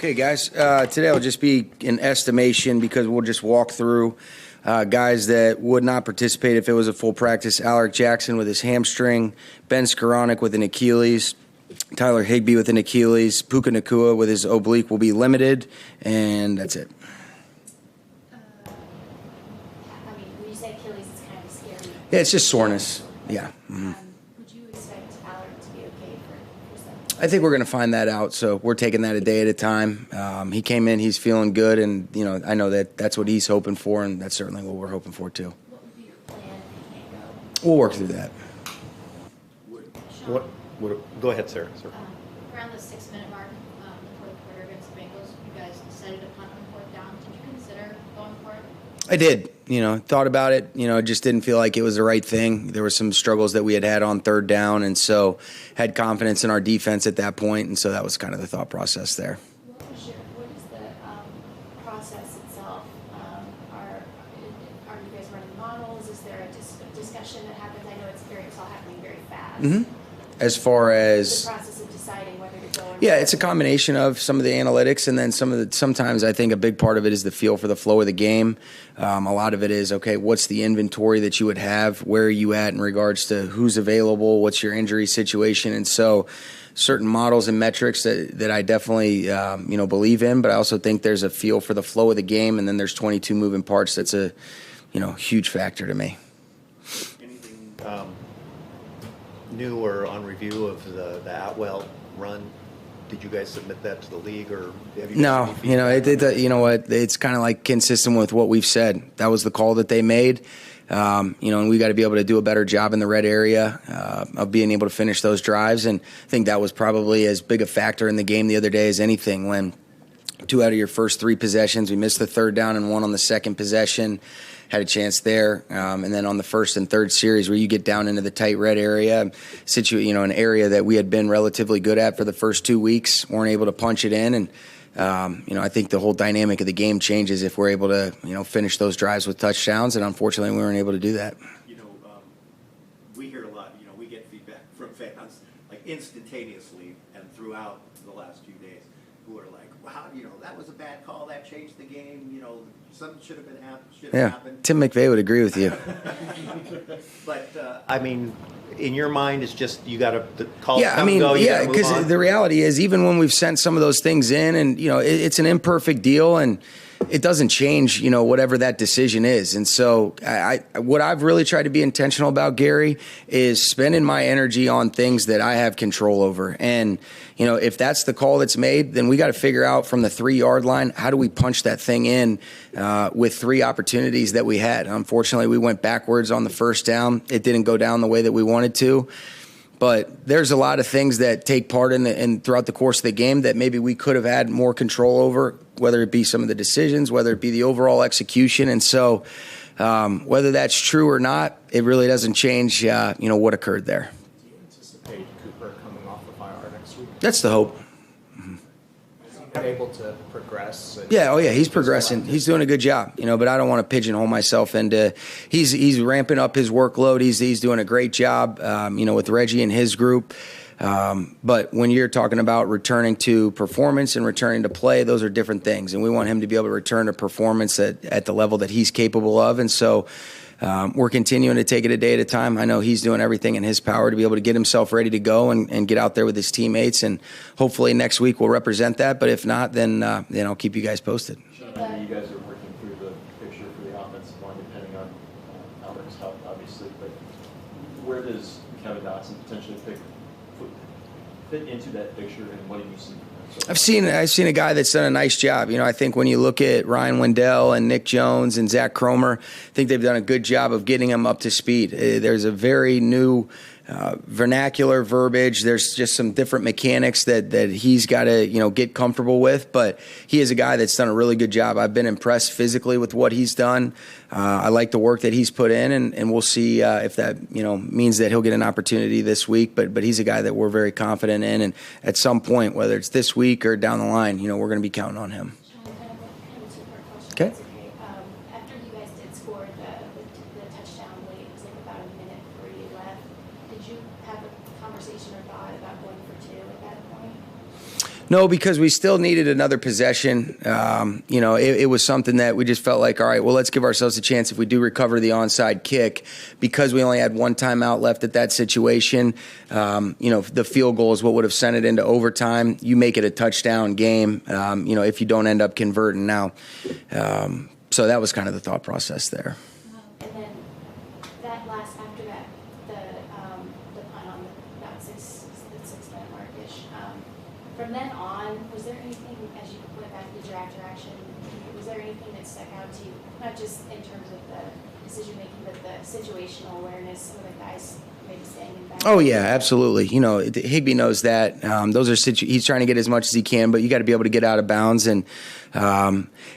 Okay, guys, today will just be an estimation because we'll just walk through guys that would not participate if it was a full practice. Alaric Jackson with his hamstring, Ben Skoranek with an Achilles, Tyler Higbee with an Achilles, Puka Nacua with his oblique will be limited, and that's it. When you say Achilles, it's kind of scary. Yeah, it's just soreness. Yeah. Mm-hmm. Would you expect Alaric to be okay for some? I think we're going to find that out, so we're taking that a day at a time. He came in, he's feeling good, and I know that that's what he's hoping for, and that's certainly what we're hoping for too. What would be your plan if he can't go? We'll work through that. Sean, Go ahead, Sarah. around the 6-minute mark, the fourth quarter against the Bengals, you guys decided to punt on fourth down. Did you consider going for it? I did. Thought about it. Just didn't feel like it was the right thing. There were some struggles that we had on third down, and so had confidence in our defense at that point, and so that was kind of the thought process there. What is the process itself? Are you guys running models? Is there a discussion that happens? I know it's all happening very fast. Mm-hmm. As far as the process of deciding whether to go or not. Yeah, it's a combination of some of the analytics, and then sometimes I think a big part of it is the feel for the flow of the game. A lot of it is, okay, what's the inventory that you would have? Where are you at in regards to who's available? What's your injury situation? And so certain models and metrics that I definitely believe in, but I also think there's a feel for the flow of the game, and then there's 22 moving parts. That's a huge factor to me. Anything new or on review of the Atwell run? Did you guys submit that to the league, or have you? No, it's kind of like consistent with what we've said. That was the call that they made, and we got to be able to do a better job in the red area of being able to finish those drives. And I think that was probably as big a factor in the game the other day as anything. When 2 out of your first 3 possessions, we missed the third down and 1 on the second possession. Had a chance there, and then on the first and third series where you get down into the tight red area, an area that we had been relatively good at for the first 2 weeks, weren't able to punch it in, and I think the whole dynamic of the game changes if we're able to finish those drives with touchdowns, and unfortunately we weren't able to do that. We hear a lot. We get feedback from fans like instantaneously and throughout the last few days, who are like, "Wow, that was a bad call. That changed the game. Something should have happened." Tim McVay would agree with you. But in your mind, it's just you got to the call. Yeah, because the reality is, even when we've sent some of those things in, and it's an imperfect deal, and it doesn't change, whatever that decision is. And so what I've really tried to be intentional about, Gary, is spending my energy on things that I have control over. And, if that's the call that's made, then we got to figure out from the 3-yard line, how do we punch that thing in with 3 opportunities that we had? Unfortunately, we went backwards on the first down. It didn't go down the way that we wanted to. But there's a lot of things that take part in throughout the course of the game that maybe we could have had more control over, whether it be some of the decisions, whether it be the overall execution. And so whether that's true or not, it really doesn't change, what occurred there. Do you anticipate Cooper coming off of IR next week? That's the hope. Has he been able to progress? Yeah, he's progressing. He's doing a good job, but I don't want to pigeonhole myself into. He's ramping up his workload. He's doing a great job, with Reggie and his group. But when you're talking about returning to performance and returning to play, those are different things, and we want him to be able to return to performance at the level that he's capable of. And so we're continuing to take it a day at a time. I know he's doing everything in his power to be able to get himself ready to go and get out there with his teammates. And hopefully next week we'll represent that. But if not, then I'll keep you guys posted. Sean, I know you guys are working through the picture for the offensive line, depending on Alaric's health, obviously. But where does Kevin Dotson potentially fit into that picture, and what do you see? I've seen a guy that's done a nice job. I think when you look at Ryan Wendell and Nick Jones and Zach Cromer, I think they've done a good job of getting them up to speed. There's a very new vernacular verbiage. There's just some different mechanics that he's got to get comfortable with. But he is a guy that's done a really good job. I've been impressed physically with what he's done. I like the work that he's put in, and we'll see if that means that he'll get an opportunity this week. But he's a guy that we're very confident in, and at some point, whether it's this week or down the line, we're going to be counting on him. Sean, kind of a 2-part question. Okay. That's okay. After you guys did score the touchdown late, it was like about a minute 3 left. Did you have a conversation or thought about going for 2 at that point? No, because we still needed another possession. It was something that we just felt like, all right, well, let's give ourselves a chance if we do recover the onside kick, because we only had one timeout left at that situation. The field goal is what would have sent it into overtime. You make it a touchdown game, if you don't end up converting now. So that was kind of the thought process there. And then that last after that, the punt on about the 6-minute mark-ish. From then on, was there anything, as you went back to the draft action, was there anything that stuck out to you, not just in terms of the decision making, but the situational awareness, some of the guys maybe staying in back? Oh yeah, absolutely. Higbee knows that. He's trying to get as much as he can, but you got to be able to get out of bounds. And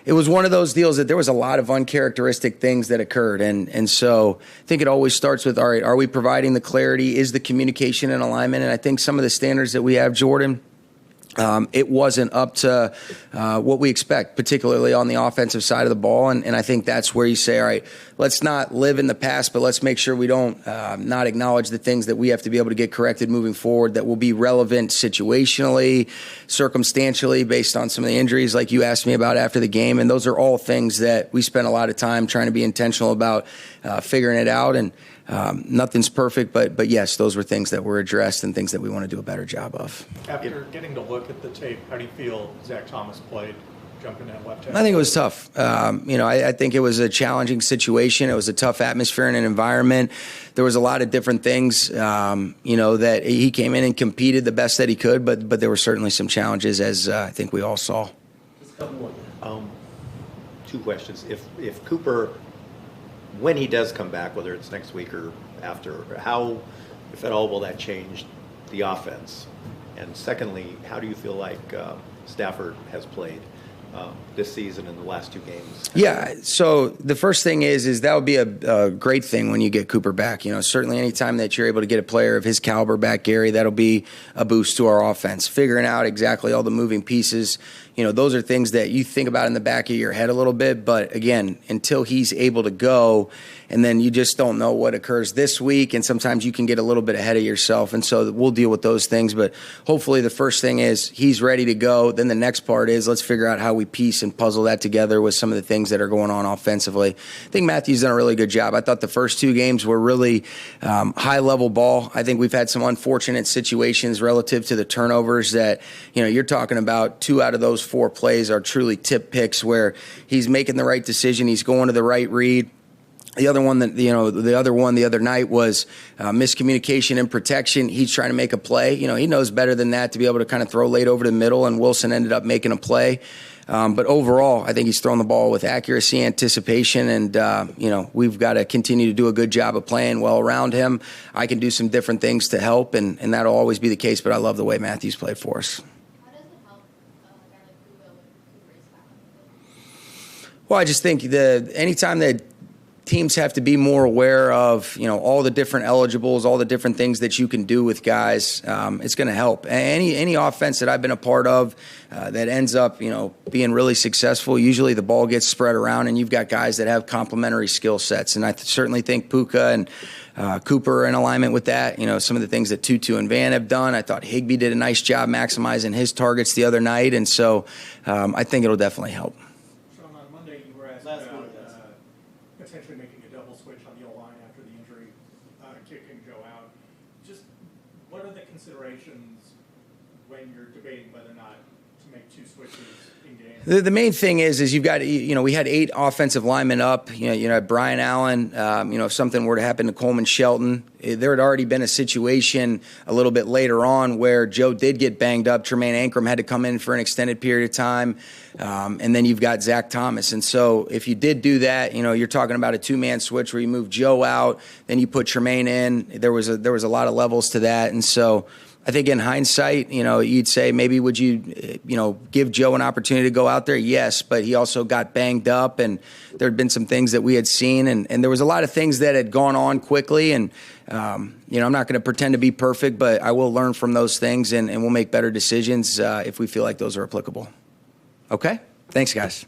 it was one of those deals that there was a lot of uncharacteristic things that occurred. And so I think it always starts with, all right, are we providing the clarity? Is the communication and alignment? And I think some of the standards that we have, Jordan, it wasn't up to what we expect, particularly on the offensive side of the ball. And I think that's where you say, all right, let's not live in the past, but let's make sure we don't not acknowledge the things that we have to be able to get corrected moving forward that will be relevant situationally, circumstantially, based on some of the injuries like you asked me about after the game. And those are all things that we spent a lot of time trying to be intentional about figuring it out. And nothing's perfect, but yes, those were things that were addressed and things that we want to do a better job of. After getting to look at the tape, how do you feel Zach Thomas played jumping that left tackle? I think it was tough. I think it was a challenging situation. It was a tough atmosphere and an environment. There was a lot of different things, that he came in and competed the best that he could, but there were certainly some challenges, as I think we all saw. Two questions. If Cooper, when he does come back, whether it's next week or after, how, if at all, will that change the offense? And secondly, how do you feel like Stafford has played this season in the last two games? Yeah, so the first thing is that would be a great thing when you get Cooper back. Certainly anytime that you're able to get a player of his caliber back, Gary, that'll be a boost to our offense. Figuring out exactly all the moving pieces, those are things that you think about in the back of your head a little bit. But again, until he's able to go, and then you just don't know what occurs this week, and sometimes you can get a little bit ahead of yourself. And so we'll deal with those things. But hopefully the first thing is he's ready to go. Then the next part is let's figure out how we piece and puzzle that together with some of the things that are going on offensively. I think Matthew's done a really good job. I thought the first two games were really high-level ball. I think we've had some unfortunate situations relative to the turnovers that, you're talking about 2 out of those 4 plays are truly tip picks where he's making the right decision, he's going to the right read. The other one the other night was miscommunication and protection. He's trying to make a play. He knows better than that to be able to kind of throw late over the middle, and Wilson ended up making a play. But overall, I think he's thrown the ball with accuracy, anticipation, and, we've got to continue to do a good job of playing well around him. I can do some different things to help, and that'll always be the case, but I love the way Matthew's played for us. How does it help a guy like Cooper when Cooper is back on the field? Well, I just think anytime that teams have to be more aware of, all the different eligibles, all the different things that you can do with guys, it's going to help. Any offense that I've been a part of that ends up, being really successful, usually the ball gets spread around and you've got guys that have complementary skill sets. And I certainly think Puka and Cooper are in alignment with that. Some of the things that Tutu and Van have done. I thought Higbee did a nice job maximizing his targets the other night. And so I think it'll definitely help. Sean, on Monday you were asked about potentially making a double switch on the O-line after the injury, kicking Joe out. Just what are the considerations when you're debating whether or not to make 2 switches in game? The main thing is you've got, we had 8 offensive linemen up. Brian Allen, if something were to happen to Coleman Shelton, there had already been a situation a little bit later on where Joe did get banged up. Tremaine Ankrum had to come in for an extended period of time. And then you've got Zach Thomas. And so if you did do that, you're talking about a 2-man switch where you move Joe out, then you put Tremaine in. There was a lot of levels to that. And so I think in hindsight, you'd say maybe would you, give Joe an opportunity to go out there? Yes, but he also got banged up, and there had been some things that we had seen, and there was a lot of things that had gone on quickly, and I'm not going to pretend to be perfect, but I will learn from those things, and we'll make better decisions if we feel like those are applicable. Okay? Thanks, guys.